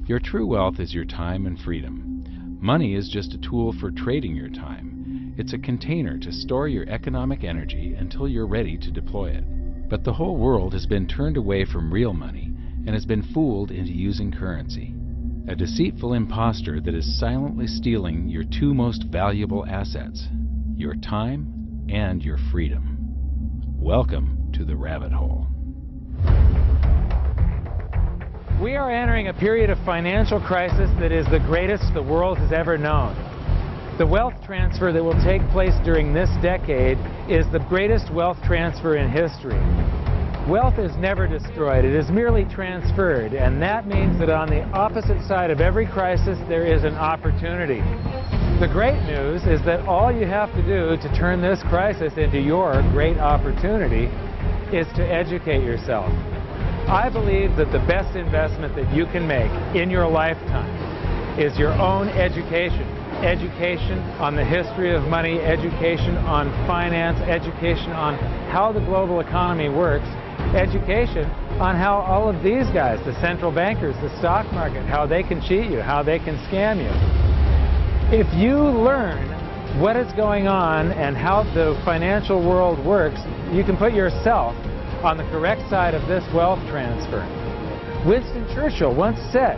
Your true wealth is your time and freedom. Money is just a tool for trading your time. It's a container to store your economic energy until you're ready to deploy it. But the whole world has been turned away from real money and has been fooled into using currency. A deceitful impostor that is silently stealing your two most valuable assets, your time and your freedom. Welcome to the rabbit hole. We are entering a period of financial crisis that is the greatest the world has ever known. The wealth transfer that will take place during this decade is the greatest wealth transfer in history. Wealth is never destroyed, it is merely transferred, and that means that on the opposite side of every crisis there is an opportunity. The great news is that all you have to do to turn this crisis into your great opportunity is to educate yourself. I believe that the best investment that you can make in your lifetime is your own education. Education on the history of money, education on finance, education on how the global economy works, education on how all of these guys, the central bankers, the stock market, how they can cheat you, how they can scam you. If you learn what is going on and how the financial world works, you can put yourself on the correct side of this wealth transfer. Winston Churchill once said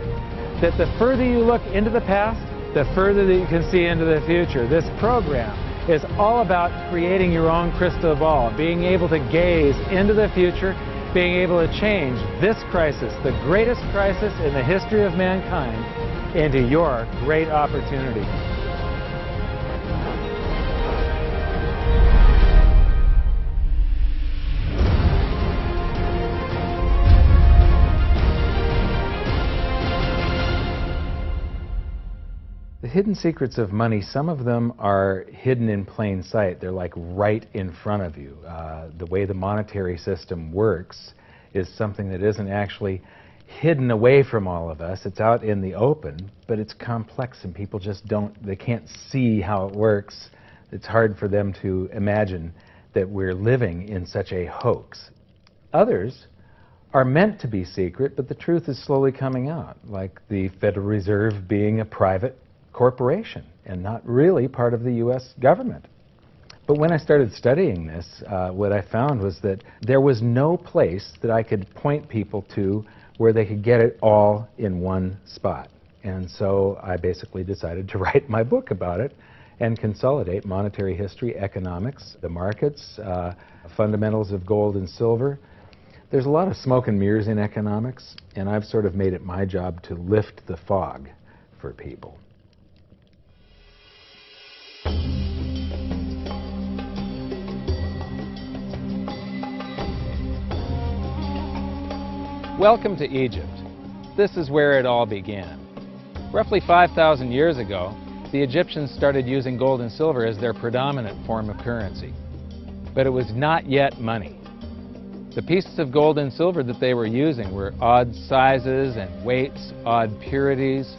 that the further you look into the past, the further that you can see into the future. This program is all about creating your own crystal ball, being able to gaze into the future, being able to change this crisis, the greatest crisis in the history of mankind, into your great opportunity. The hidden secrets of money, some of them are hidden in plain sight. They're like right in front of you. The way the monetary system works is something that isn't actually hidden away from all of us. It's out in the open, but it's complex and people just they can't see how it works. It's hard for them to imagine that we're living in such a hoax. Others are meant to be secret, but the truth is slowly coming out, like the Federal Reserve being a private corporation and not really part of the U.S. government. But when I started studying this, what I found was that there was no place that I could point people to where they could get it all in one spot. And so I basically decided to write my book about it and consolidate monetary history, economics, the markets, fundamentals of gold and silver. There's a lot of smoke and mirrors in economics, and I've sort of made it my job to lift the fog for people. Welcome to Egypt. This is where it all began. Roughly 5,000 years ago, the Egyptians started using gold and silver as their predominant form of currency. But it was not yet money. The pieces of gold and silver that they were using were odd sizes and weights, odd purities,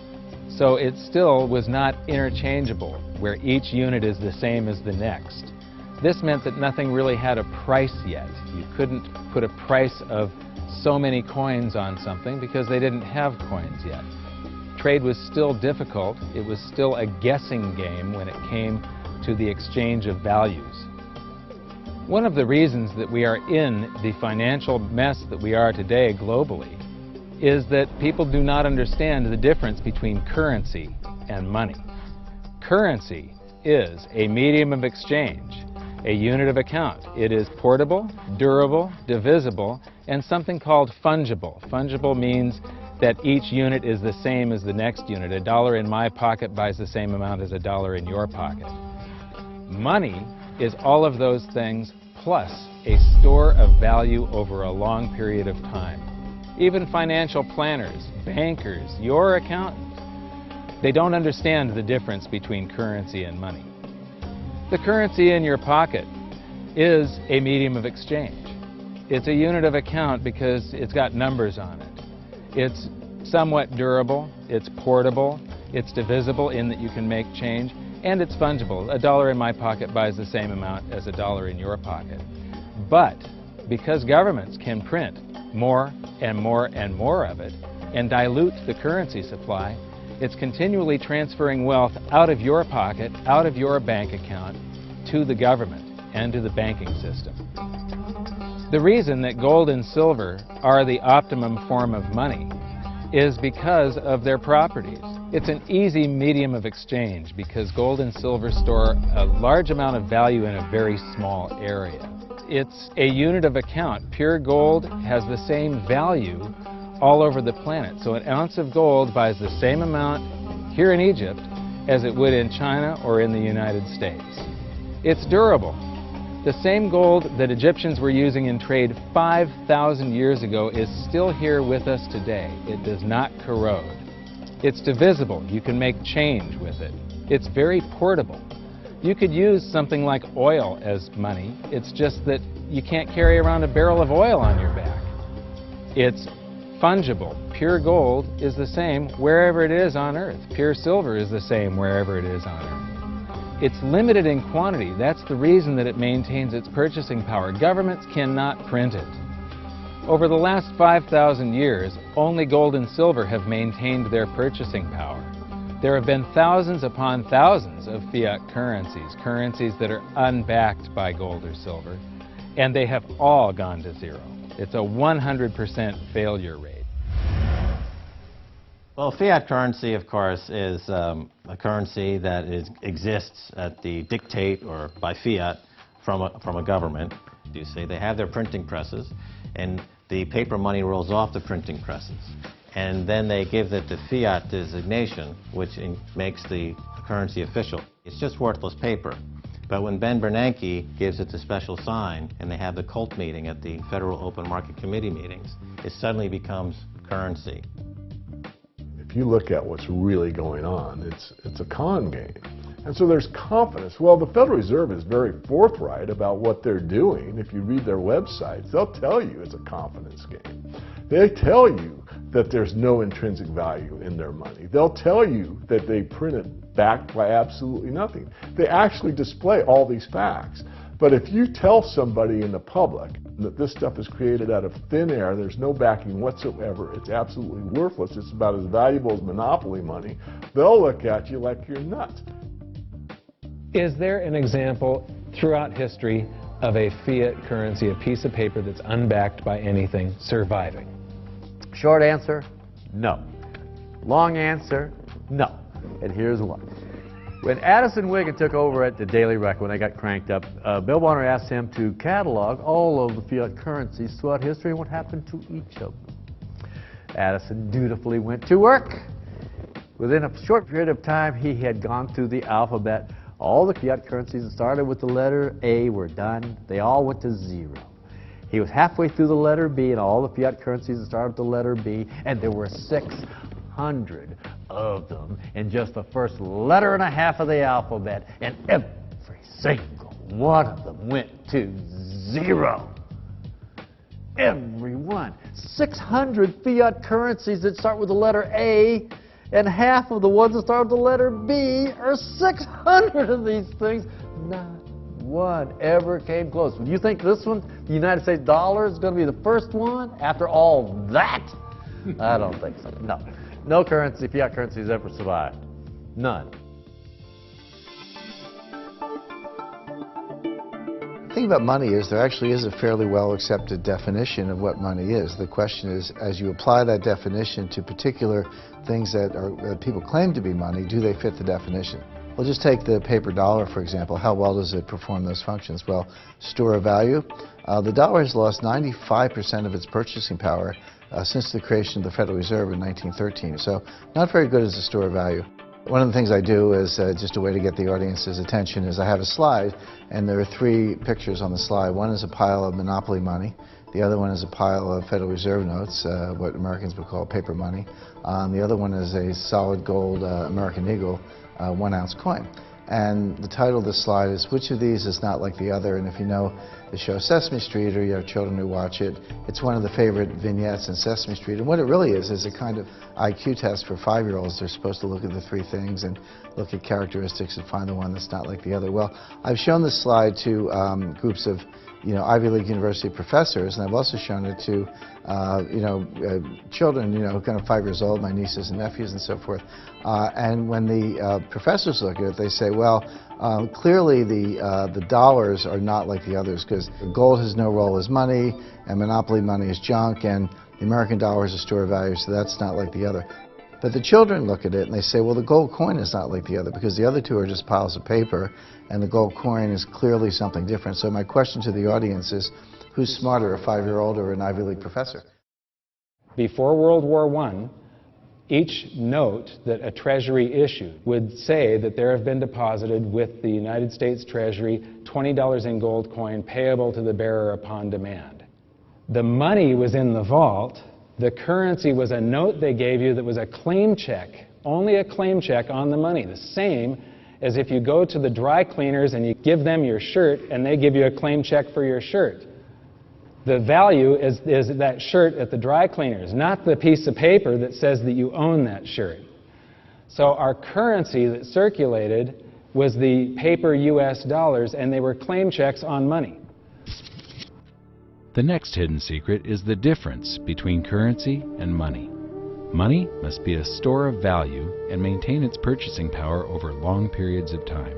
so it still was not interchangeable, where each unit is the same as the next. This meant that nothing really had a price yet. You couldn't put a price of so many coins on something because they didn't have coins yet. Trade was still difficult. It was still a guessing game when it came to the exchange of values. One of the reasons that we are in the financial mess that we are today globally is that people do not understand the difference between currency and money. Currency is a medium of exchange, a unit of account. It is portable, durable, divisible, and something called fungible. Fungible means that each unit is the same as the next unit. A dollar in my pocket buys the same amount as a dollar in your pocket. Money is all of those things plus a store of value over a long period of time. Even financial planners, bankers, your accountant, they don't understand the difference between currency and money. The currency in your pocket is a medium of exchange. It's a unit of account because it's got numbers on it. It's somewhat durable, it's portable, it's divisible in that you can make change, and it's fungible. A dollar in my pocket buys the same amount as a dollar in your pocket. But because governments can print more and more and more of it, and dilutes the currency supply, it's continually transferring wealth out of your pocket, out of your bank account, to the government and to the banking system. The reason that gold and silver are the optimum form of money is because of their properties. It's an easy medium of exchange because gold and silver store a large amount of value in a very small area. It's a unit of account. Pure gold has the same value all over the planet. So an ounce of gold buys the same amount here in Egypt as it would in China or in the United States. It's durable. The same gold that Egyptians were using in trade 5,000 years ago is still here with us today. It does not corrode. It's divisible. You can make change with it. It's very portable. You could use something like oil as money. It's just that you can't carry around a barrel of oil on your back. It's fungible. Pure gold is the same wherever it is on Earth. Pure silver is the same wherever it is on Earth. It's limited in quantity. That's the reason that it maintains its purchasing power. Governments cannot print it. Over the last 5,000 years, only gold and silver have maintained their purchasing power. There have been thousands upon thousands of fiat currencies, currencies that are unbacked by gold or silver, and they have all gone to zero. It's a 100% failure rate. Well, fiat currency, of course, is a currency that exists at the dictate or by fiat from a government. You see, they have their printing presses, and the paper money rolls off the printing presses. And then they give it the fiat designation, which makes the currency official. It's just worthless paper. But when Ben Bernanke gives it the special sign, and they have the cult meeting at the Federal Open Market Committee meetings, it suddenly becomes currency. If you look at what's really going on, it's a con game. And so there's confidence. Well, the Federal Reserve is very forthright about what they're doing. If you read their websites, they'll tell you it's a confidence game. They tell you that there's no intrinsic value in their money. They'll tell you that they print it backed by absolutely nothing. They actually display all these facts. But if you tell somebody in the public that this stuff is created out of thin air, there's no backing whatsoever, it's absolutely worthless, it's about as valuable as monopoly money, they'll look at you like you're nuts. Is there an example throughout history of a fiat currency, a piece of paper that's unbacked by anything, surviving? Short answer, no. Long answer, no. And here's why. When Addison Wiggin took over at the Daily Record, when they got cranked up, Bill Warner asked him to catalog all of the fiat currencies throughout history and what happened to each of them. Addison dutifully went to work. Within a short period of time, he had gone through the alphabet. All the fiat currencies that started with the letter A were done. They all went to zero. He was halfway through the letter B, and all the fiat currencies that started with the letter B, and there were 600 of them in just the first letter and a half of the alphabet, and every single one of them went to zero. Every one. 600 fiat currencies that start with the letter A, and half of the ones that start with the letter B are 600 of these things. Not one ever came close. Do you think this one, the United States dollar, is going to be the first one after all that? I don't think so. No. No currency, fiat currency has ever survived. None. The thing about money is there actually is a fairly well accepted definition of what money is. The question is, as you apply that definition to particular things that people claim to be money, do they fit the definition? Well, just take the paper dollar, for example. How well does it perform those functions? Well, store of value. The dollar has lost 95% of its purchasing power since the creation of the Federal Reserve in 1913. So not very good as a store of value. One of the things I do is just a way to get the audience's attention is I have a slide, and there are 3 pictures on the slide. One is a pile of monopoly money. The other one is a pile of Federal Reserve notes, what Americans would call paper money. The other one is a solid gold American Eagle 1-ounce coin. And the title of the slide is, which of these is not like the other? And if you know the show Sesame Street, or you have children who watch it, it's one of the favorite vignettes in Sesame Street. And what it really is a kind of IQ test for 5-year-olds. They're supposed to look at the 3 things and look at characteristics and find the one that's not like the other. Well, I've shown this slide to groups of Ivy League University professors, and I've also shown it to, children, kind of 5 years old, my nieces and nephews and so forth. And when the professors look at it, they say, well, clearly the dollars are not like the others, because gold has no role as money, and monopoly money is junk, and the American dollar is a store of value, so that's not like the other. But the children look at it and they say, well, the gold coin is not like the other, because the other two are just piles of paper, and the gold coin is clearly something different. So my question to the audience is, who's smarter, a 5-year-old or an Ivy League professor? Before World War I, each note that a Treasury issued would say that there have been deposited with the United States Treasury $20 in gold coin payable to the bearer upon demand. The money was in the vault. The currency was a note they gave you that was a claim check, only a claim check on the money, the same as if you go to the dry cleaners and you give them your shirt and they give you a claim check for your shirt. The value is that shirt at the dry cleaners, not the piece of paper that says that you own that shirt. So our currency that circulated was the paper US dollars, and they were claim checks on money. The next hidden secret is the difference between currency and money. Money must be a store of value and maintain its purchasing power over long periods of time.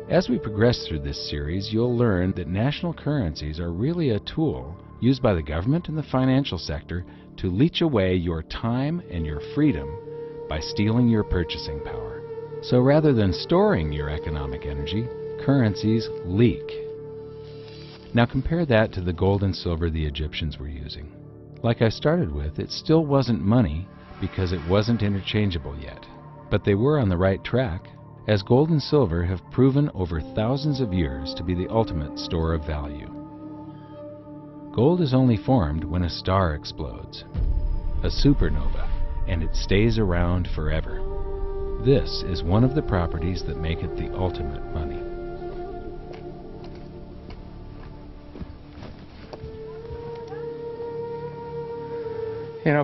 As we progress through this series, you'll learn that national currencies are really a tool used by the government and the financial sector to leech away your time and your freedom by stealing your purchasing power. So rather than storing your economic energy, currencies leak. Now compare that to the gold and silver the Egyptians were using. Like I started with, it still wasn't money because it wasn't interchangeable yet. But they were on the right track, as gold and silver have proven over thousands of years to be the ultimate store of value. Gold is only formed when a star explodes, a supernova, and it stays around forever. This is one of the properties that make it the ultimate money.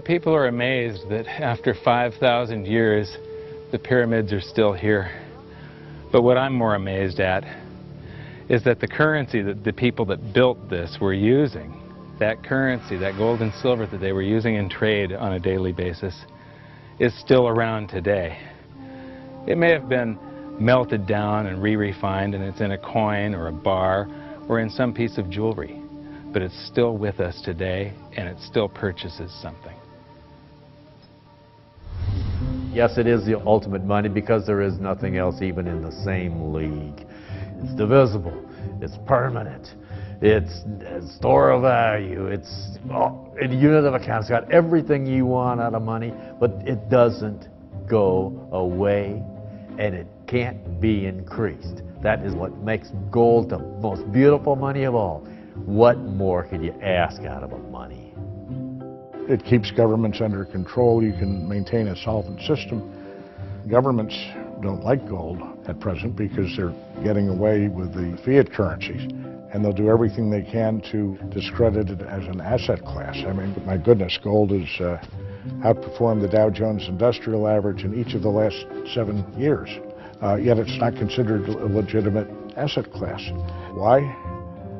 People are amazed that after 5,000 years, the pyramids are still here. But what I'm more amazed at is that the currency that the people that built this were using, that currency, that gold and silver that they were using in trade on a daily basis, is still around today. It may have been melted down and re-refined, and it's in a coin or a bar or in some piece of jewelry. But it's still with us today, and it still purchases something. Yes, it is the ultimate money because there is nothing else even in the same league. It's divisible, it's permanent, it's a store of value, it's a unit of account. It's got everything you want out of money, but it doesn't go away, and it can't be increased. That is what makes gold the most beautiful money of all. What more could you ask out of a money? It keeps governments under control. You can maintain a solvent system. Governments don't like gold at present because they're getting away with the fiat currencies, and they'll do everything they can to discredit it as an asset class. I mean, my goodness, gold has outperformed the Dow Jones Industrial Average in each of the last 7 years, yet it's not considered a legitimate asset class. Why?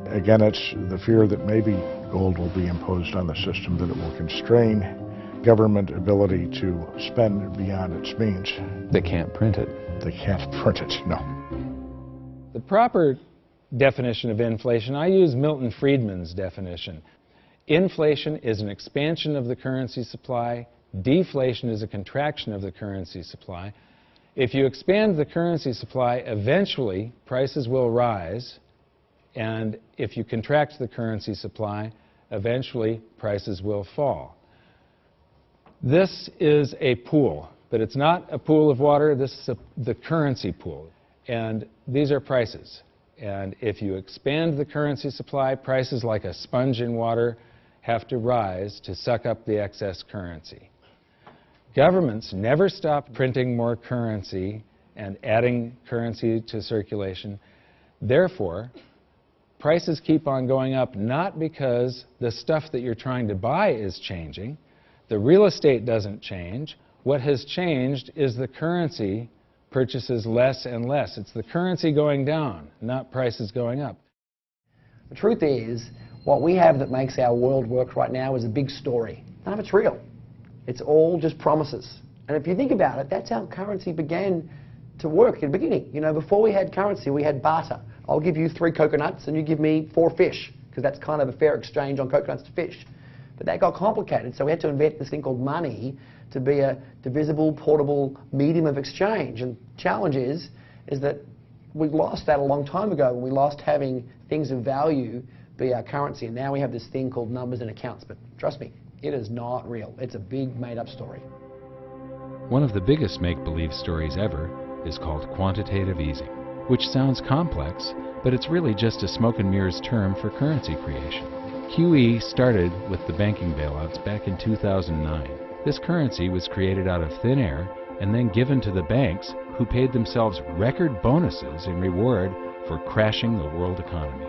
Again, it's the fear that maybe gold will be imposed on the system, that it will constrain government ability to spend beyond its means. They can't print it. They can't print it, no. The proper definition of inflation, I use Milton Friedman's definition. Inflation is an expansion of the currency supply. Deflation is a contraction of the currency supply. If you expand the currency supply, eventually prices will rise. And if you contract the currency supply, eventually prices will fall. This is a pool, but it's not a pool of water. This is the currency pool. And these are prices. And if you expand the currency supply, prices like a sponge in water have to rise to suck up the excess currency. Governments never stop printing more currency and adding currency to circulation. Therefore, prices keep on going up, not because the stuff that you're trying to buy is changing. The real estate doesn't change. What has changed is the currency purchases less and less. It's the currency going down, not prices going up. The truth is, what we have that makes our world work right now is a big story. None of it's real. It's all just promises. And if you think about it, that's how currency began to work in the beginning. You know, before we had currency, we had barter. I'll give you 3 coconuts and you give me 4 fish, because that's kind of a fair exchange on coconuts to fish. But that got complicated, so we had to invent this thing called money to be a divisible, portable medium of exchange. And the challenge is that we lost that a long time ago when we lost having things of value be our currency. And now we have this thing called numbers and accounts. But trust me, it is not real. It's a big made-up story. One of the biggest make-believe stories ever is called quantitative easing, which sounds complex, but it's really just a smoke and mirrors term for currency creation. QE started with the banking bailouts back in 2009. This currency was created out of thin air and then given to the banks, who paid themselves record bonuses in reward for crashing the world economy.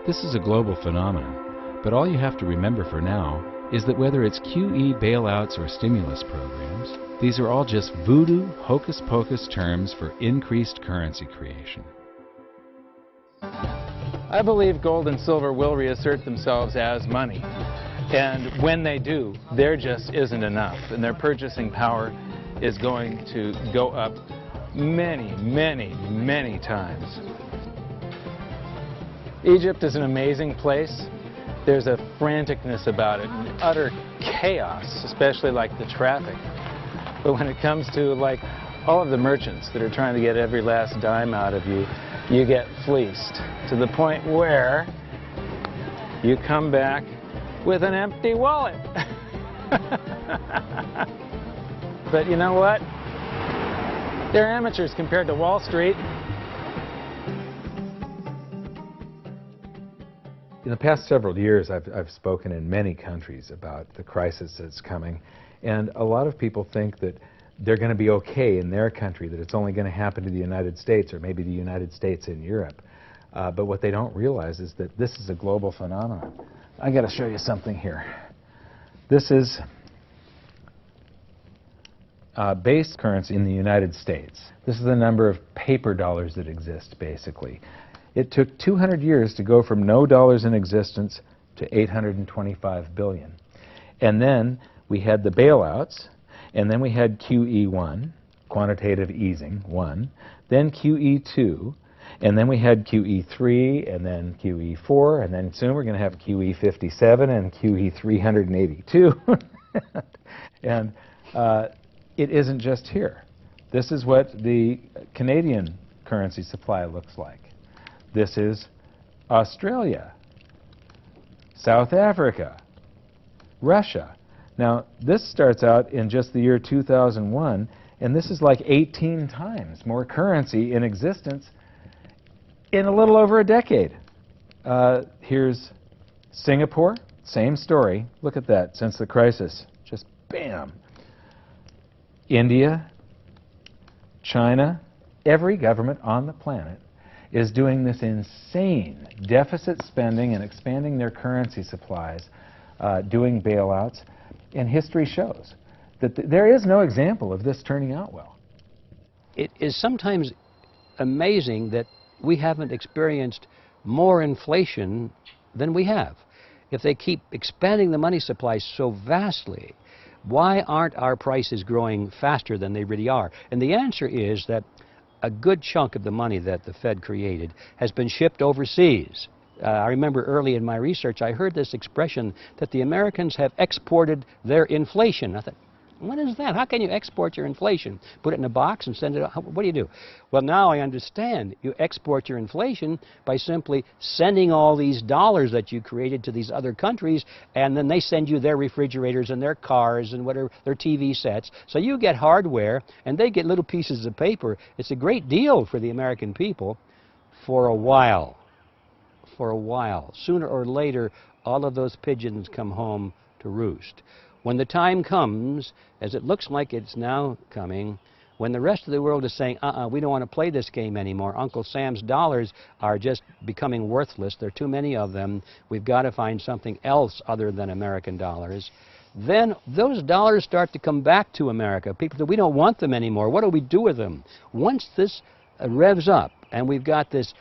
This is a global phenomenon, but all you have to remember for now is that whether it's QE bailouts or stimulus programs, these are all just voodoo, hocus-pocus terms for increased currency creation. I believe gold and silver will reassert themselves as money. And when they do, there just isn't enough. And their purchasing power is going to go up many, many, many times. Egypt is an amazing place. There's a franticness about it, and utter chaos, especially like the traffic. But when it comes to like all of the merchants that are trying to get every last dime out of you, you get fleeced to the point where you come back with an empty wallet. But you know what? They're amateurs compared to Wall Street. In the past several years, I've spoken in many countries about the crisis that's coming, and a lot of people think that they're going to be okay in their country, that it's only going to happen to the United States or maybe the United States in Europe. But what they don't realize is that this is a global phenomenon. I got to show you something here. This is base currency in the United States. This is the number of paper dollars that exist, basically. It took 200 years to go from no dollars in existence to 825 billion. And then we had the bailouts, and then we had QE1, quantitative easing 1, then QE2, and then we had QE3, and then QE4, and then soon we're going to have QE57 and QE382. And it isn't just here. This is what the Canadian currency supply looks like. This is Australia, South Africa, Russia. Now, this starts out in just the year 2001, and this is like 18 times more currency in existence in a little over a decade. Here's Singapore, same story. Look at that, since the crisis, just bam. India, China, every government on the planet is doing this insane deficit spending and expanding their currency supplies, doing bailouts, and history shows that there is no example of this turning out well. It is sometimes amazing that we haven't experienced more inflation than we have. If they keep expanding the money supply so vastly, why aren't our prices growing faster than they really are? And the answer is that a good chunk of the money that the Fed created has been shipped overseas. I remember early in my research, I heard this expression that the Americans have exported their inflation. I thought, what is that? How can you export your inflation? Put it in a box and send it out? What do you do? Well, now I understand. You export your inflation by simply sending all these dollars that you created to these other countries, and then they send you their refrigerators and their cars and whatever, their TV sets. So you get hardware, and they get little pieces of paper. It's a great deal for the American people for a while. For a while. Sooner or later, all of those pigeons come home to roost. When the time comes, as it looks like it's now coming, when the rest of the world is saying, we don't want to play this game anymore, Uncle Sam's dollars are just becoming worthless, there are too many of them, we've got to find something else other than American dollars, then those dollars start to come back to America. People say, we don't want them anymore. What do we do with them? Once this revs up, and we've got this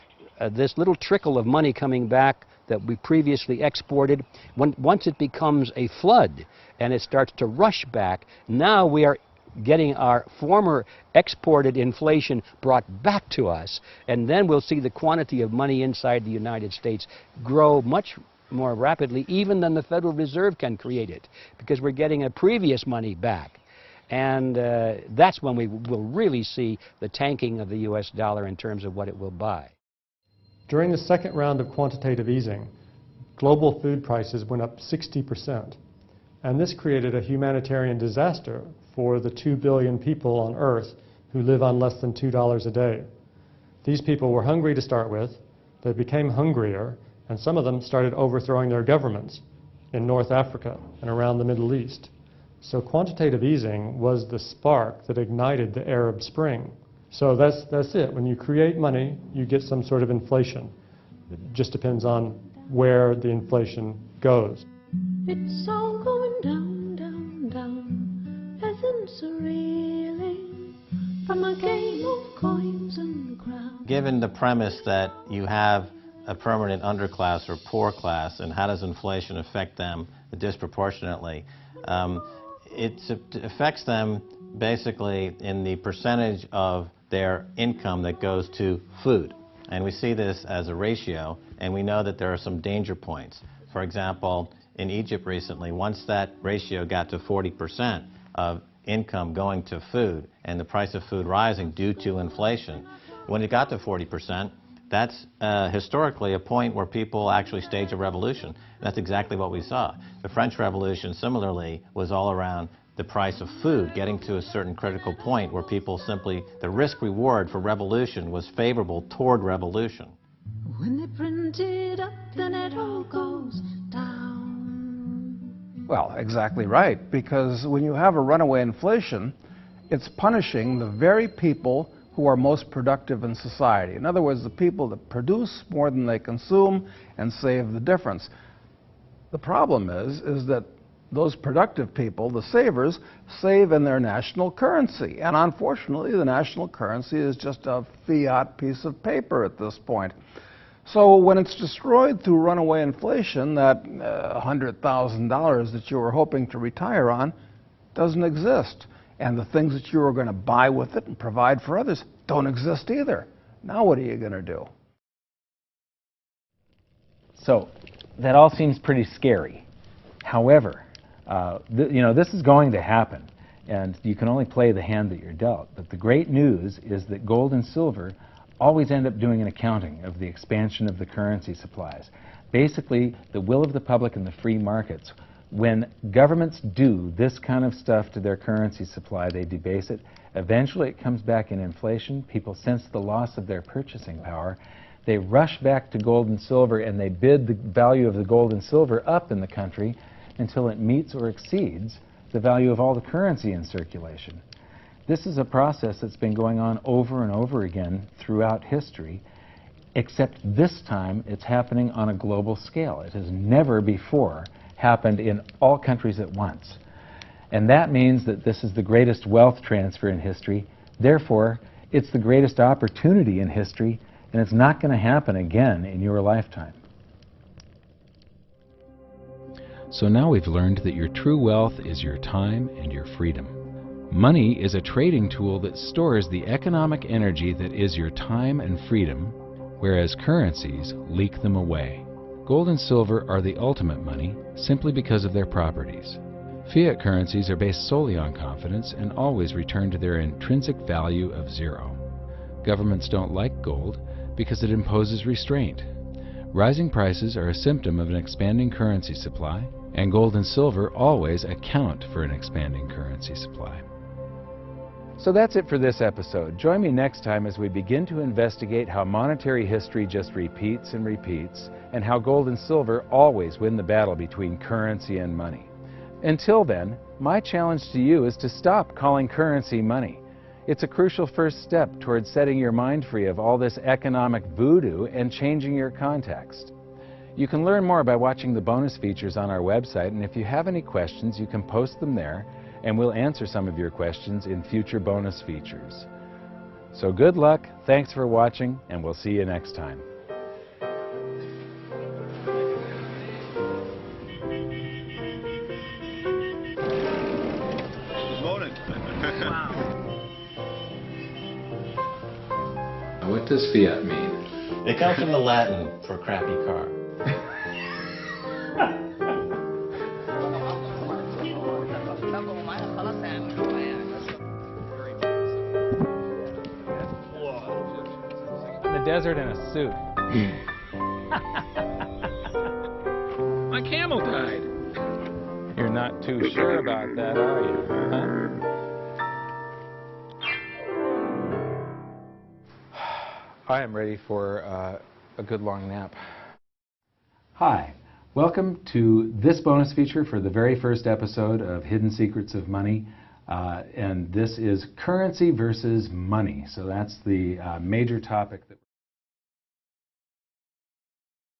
little trickle of money coming back that we previously exported, once it becomes a flood and it starts to rush back, now we are getting our former exported inflation brought back to us, and then we'll see the quantity of money inside the United States grow much more rapidly even than the Federal Reserve can create it, because we're getting a previous money back. And that's when we will really see the tanking of the U.S. dollar in terms of what it will buy. During the second round of quantitative easing, global food prices went up 60%. And this created a humanitarian disaster for the 2 billion people on Earth who live on less than $2 a day. These people were hungry to start with, they became hungrier, and some of them started overthrowing their governments in North Africa and around the Middle East. So quantitative easing was the spark that ignited the Arab Spring. So that's it. When you create money, you get some sort of inflation. It just depends on where the inflation goes. It's all going down, down, down. Peasants are reeling from a game of coins and crowns. Given the premise that you have a permanent underclass or poor class, and how does inflation affect them disproportionately, it affects them basically in the percentage of their income that goes to food. And we see this as a ratio, and we know that there are some danger points. For example, in Egypt recently, once that ratio got to 40% of income going to food and the price of food rising due to inflation, when it got to 40%, that's historically a point where people actually stage a revolution. That's exactly what we saw. The French Revolution, similarly, was all around the price of food getting to a certain critical point where people simply, the risk-reward for revolution was favorable toward revolution. When they print it up, then it all goes down. Well, exactly right, because when you have a runaway inflation, it's punishing the very people who are most productive in society. In other words, the people that produce more than they consume and save the difference. The problem is that those productive people, the savers, save in their national currency. And unfortunately, the national currency is just a fiat piece of paper at this point. So when it's destroyed through runaway inflation, that $100,000 that you were hoping to retire on doesn't exist. And the things that you were going to buy with it and provide for others don't exist either. Now what are you going to do? So that all seems pretty scary. However, this is going to happen, and you can only play the hand that you're dealt. But the great news is that gold and silver always end up doing an accounting of the expansion of the currency supplies. Basically, the will of the public and the free markets. When governments do this kind of stuff to their currency supply, they debase it. Eventually, it comes back in inflation. People sense the loss of their purchasing power. They rush back to gold and silver, and they bid the value of the gold and silver up in the country until it meets or exceeds the value of all the currency in circulation. This is a process that's been going on over and over again throughout history, except this time it's happening on a global scale. It has never before happened in all countries at once. And that means that this is the greatest wealth transfer in history. Therefore, it's the greatest opportunity in history, and it's not going to happen again in your lifetime. So now we've learned that your true wealth is your time and your freedom. Money is a trading tool that stores the economic energy that is your time and freedom, whereas currencies leak them away. Gold and silver are the ultimate money simply because of their properties. Fiat currencies are based solely on confidence and always return to their intrinsic value of zero. Governments don't like gold because it imposes restraint. Rising prices are a symptom of an expanding currency supply, and gold and silver always account for an expanding currency supply. So that's it for this episode. Join me next time as we begin to investigate how monetary history just repeats and repeats, and how gold and silver always win the battle between currency and money. Until then, my challenge to you is to stop calling currency money. It's a crucial first step towards setting your mind free of all this economic voodoo and changing your context. You can learn more by watching the bonus features on our website, and if you have any questions, you can post them there, and we'll answer some of your questions in future bonus features. So good luck, thanks for watching, and we'll see you next time. what does fiat mean? It comes from the Latin for crappy car. In the desert in a suit. My camel died. You're not too sure about that, are you? Huh? I am ready for a good long nap. Hi, welcome to this bonus feature for the very first episode of Hidden Secrets of Money. And this is currency versus money. So that's the major topic that